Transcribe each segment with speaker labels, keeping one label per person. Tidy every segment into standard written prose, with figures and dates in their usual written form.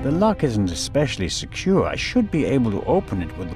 Speaker 1: The lock isn't especially secure. I should be able to open it with...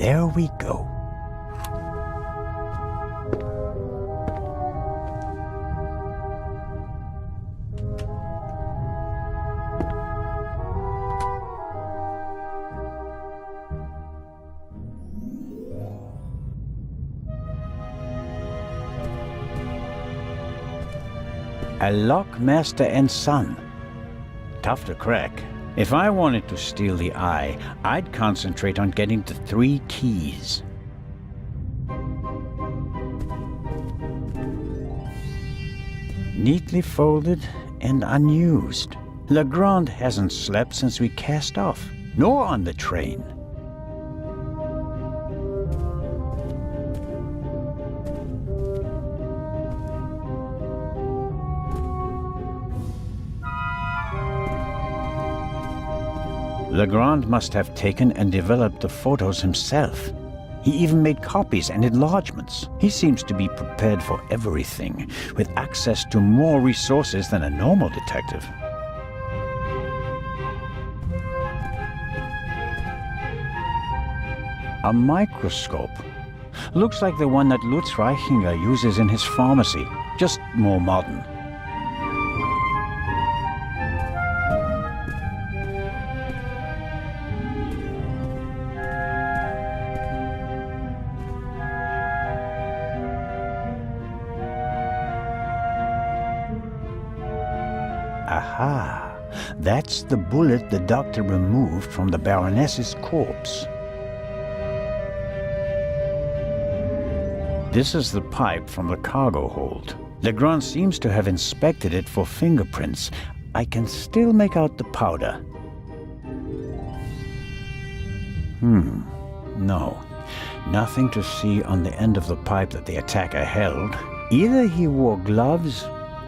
Speaker 1: There we go. A lock, master and son. Tough to crack. If I wanted to steal the eye, I'd concentrate on getting the 3 keys. Neatly folded and unused. Legrand hasn't slept since we cast off, nor on the train. Legrand must have taken and developed the photos himself. He even made copies and enlargements. He seems to be prepared for everything, with access to more resources than a normal detective. A microscope. Looks like the one that Lutz Reichinger uses in his pharmacy, just more modern. Aha! That's the bullet the doctor removed from the Baroness's corpse. This is the pipe from the cargo hold. Legrand seems to have inspected it for fingerprints. I can still make out the powder. No. Nothing to see on the end of the pipe that the attacker held. Either he wore gloves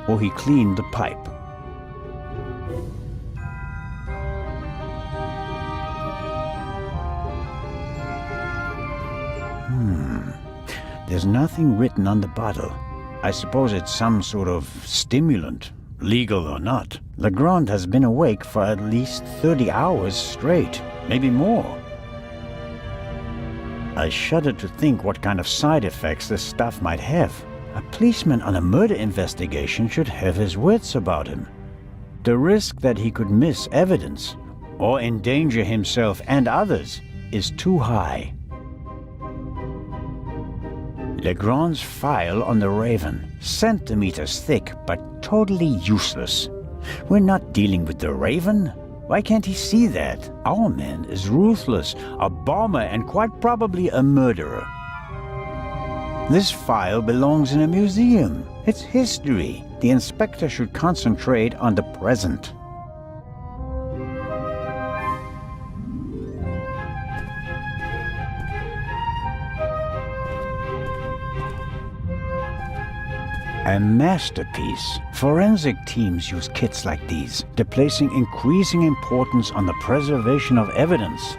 Speaker 1: or he cleaned the pipe. There's nothing written on the bottle. I suppose it's some sort of stimulant, legal or not. Legrand has been awake for at least 30 hours straight, maybe more. I shudder to think what kind of side effects this stuff might have. A policeman on a murder investigation should have his wits about him. The risk that he could miss evidence or endanger himself and others is too high. Legrand's file on the Raven, centimeters thick but totally useless. We're not dealing with the Raven. Why can't he see that? Our man is ruthless, a bomber and quite probably a murderer. This file belongs in a museum. It's history. The inspector should concentrate on the present. A masterpiece. Forensic teams use kits like these. They're placing increasing importance on the preservation of evidence.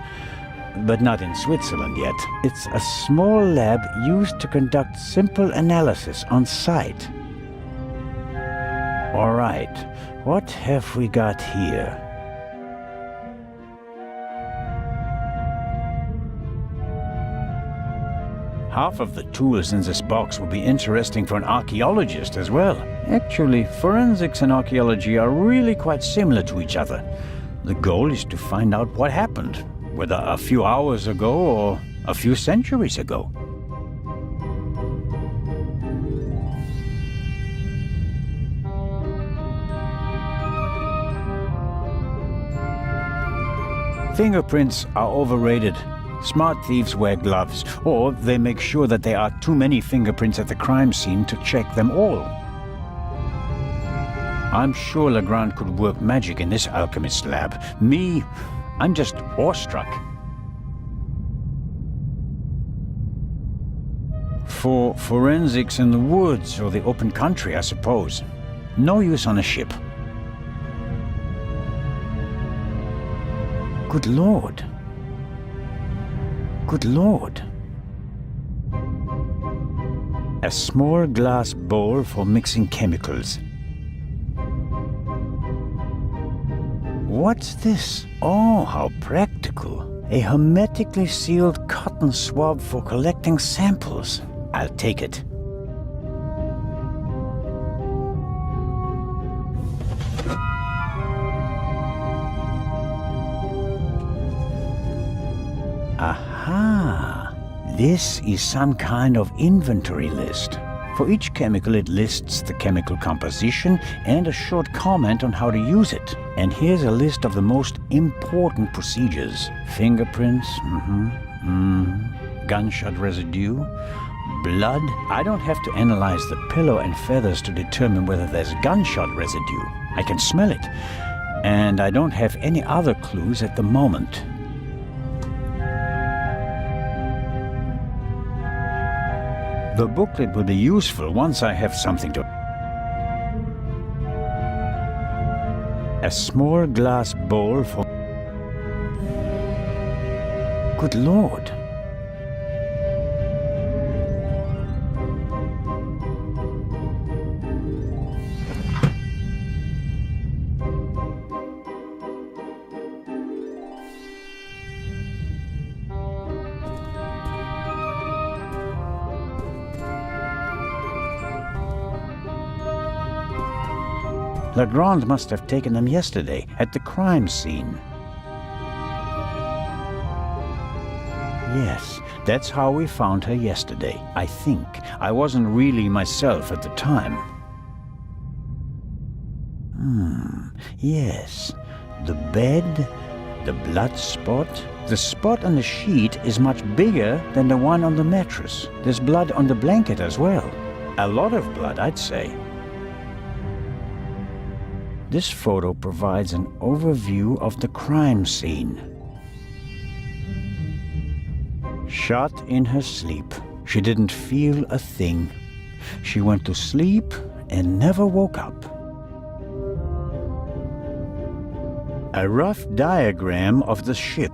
Speaker 1: But not in Switzerland yet. It's a small lab used to conduct simple analysis on site. All right, what have we got here? Half of the tools in this box will be interesting for an archaeologist as well. Actually, forensics and archaeology are really quite similar to each other. The goal is to find out what happened, whether a few hours ago or a few centuries ago. Fingerprints are overrated. Smart thieves wear gloves, or they make sure that there are too many fingerprints at the crime scene to check them all. I'm sure Legrand could work magic in this alchemist lab. Me, I'm just awestruck. For forensics in the woods or the open country, I suppose. No use on a ship. Good Lord. Good Lord. A small glass bowl for mixing chemicals. What's this? Oh, how practical. A hermetically sealed cotton swab for collecting samples. I'll take it. Aha! This is some kind of inventory list. For each chemical it lists the chemical composition and a short comment on how to use it. And here's a list of the most important procedures. Fingerprints, gunshot residue, blood. I don't have to analyze the pillow and feathers to determine whether there's gunshot residue. I can smell it. And I don't have any other clues at the moment. The booklet will be useful once I have something to... A small glass bowl for... Good Lord! Legrand must have taken them yesterday, at the crime scene. Yes, that's how we found her yesterday, I think. I wasn't really myself at the time. Yes. The bed, the blood spot. The spot on the sheet is much bigger than the one on the mattress. There's blood on the blanket as well. A lot of blood, I'd say. This photo provides an overview of the crime scene. Shot in her sleep. She didn't feel a thing. She went to sleep and never woke up. A rough diagram of the ship.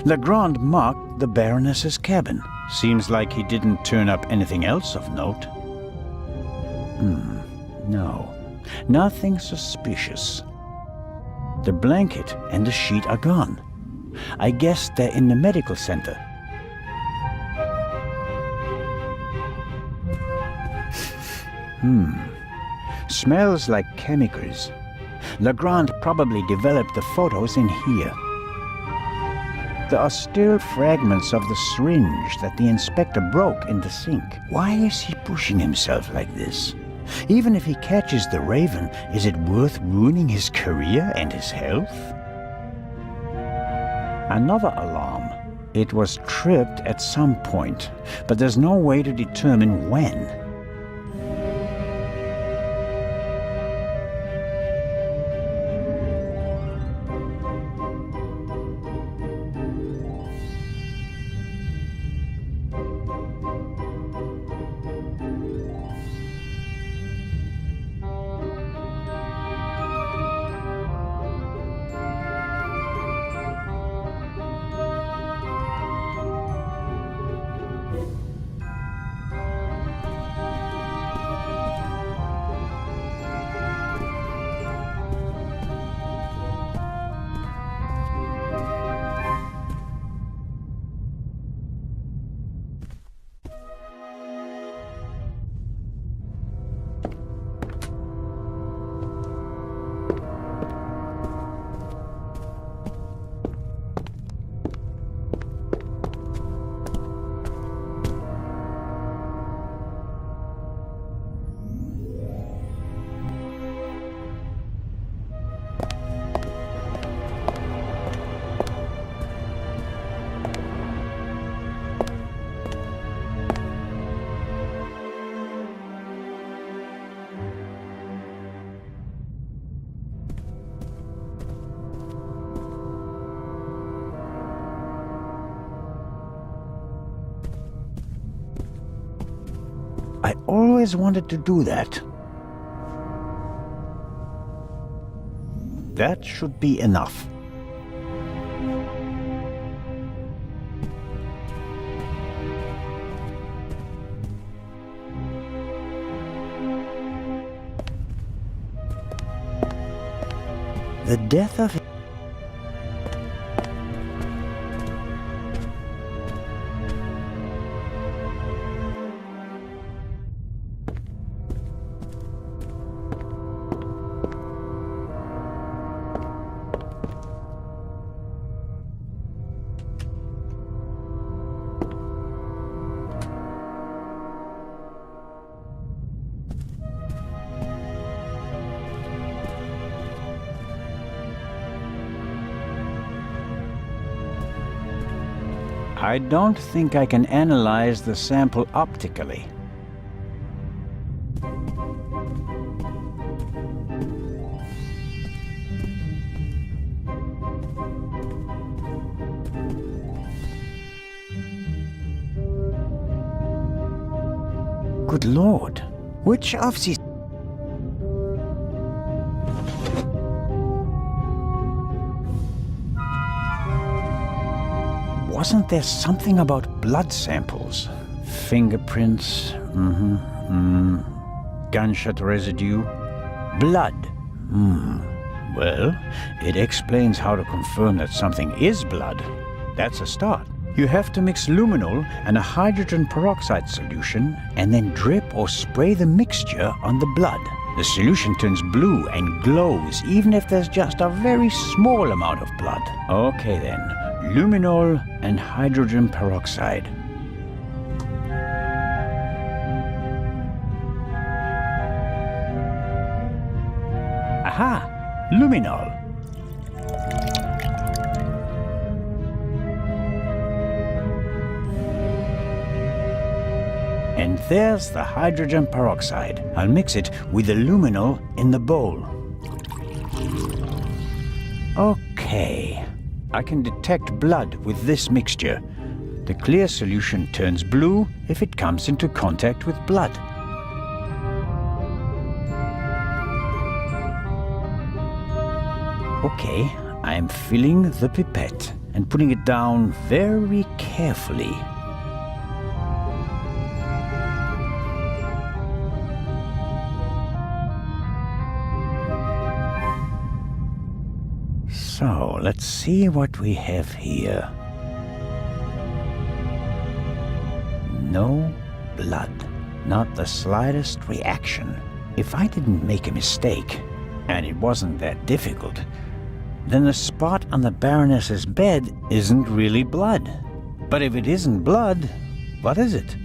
Speaker 1: Legrand marked the Baroness's cabin. Seems like he didn't turn up anything else of note. No. Nothing suspicious. The blanket and the sheet are gone. I guess they're in the medical center. Smells like chemicals. Legrand probably developed the photos in here. There are still fragments of the syringe that the inspector broke in the sink. Why is he pushing himself like this? Even if he catches the Raven, is it worth ruining his career and his health? Another alarm. It was tripped at some point, but there's no way to determine when. I always wanted to do that. That should be enough. The death of... I don't think I can analyze the sample optically. Good Lord, which of these... Wasn't there something about blood samples? Fingerprints, gunshot residue, blood. Well, it explains how to confirm that something is blood. That's a start. You have to mix luminol and a hydrogen peroxide solution and then drip or spray the mixture on the blood. The solution turns blue and glows even if there's just a very small amount of blood. Okay then, luminol and hydrogen peroxide. Aha! Luminol. And there's the hydrogen peroxide. I'll mix it with the luminol in the bowl. Okay. I can detect blood with this mixture. The clear solution turns blue if it comes into contact with blood. Okay, I'm filling the pipette and putting it down very carefully. So, let's see what we have here. No blood. Not the slightest reaction. If I didn't make a mistake, and it wasn't that difficult, then the spot on the Baroness's bed isn't really blood. But if it isn't blood, what is it?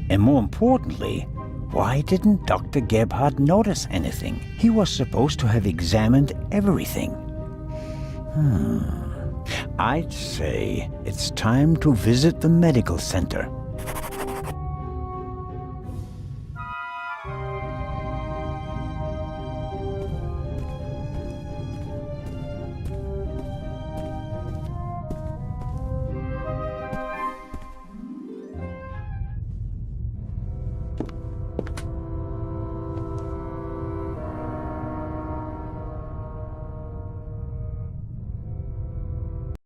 Speaker 1: And more importantly, why didn't Dr. Gebhardt notice anything? He was supposed to have examined everything. I'd say it's time to visit the medical center.